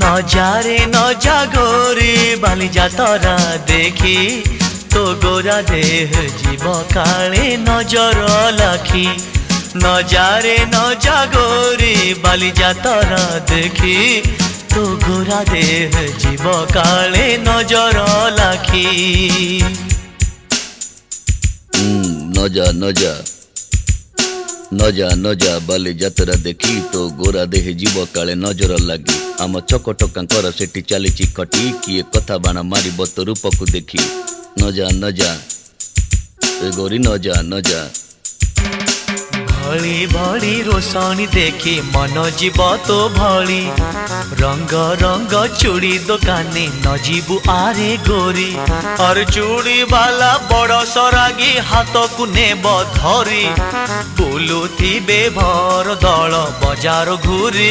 নজারে নজা গোরি বালি যাতরা দেখি তো গোরা দেহ জীব কালে নজর লাখি নজারে নজা গোরি বালি যাতরা দেখি তো গোরা দেহ জীব কালে নজর লাখি নজা নজা নজা নজা বালি যাত্ରା দেখি তো ଗୋରା ଦେହେ ଯିବ କାଳେ ନଜର ଲାଗି ଆମ ଚକଟକାଙ୍କର ସେଠି ଚାଲିଛି ଖଟି କିଏ କଥା ବାଣ ମାରିବ ତ ରୂପକୁ ଦେଖି ନଜା ନଜା ଏ ଗୋରି ନଜା ନଜା भली भली रोशनी देखी मन जीव तो भली रंग रंग चूड़ी दुकानी न जीवु आरे गोरी और चूड़ी वाला बड़ सरागी हाथ को नेब धरी बुलुथिबे भर दल बजार घूरी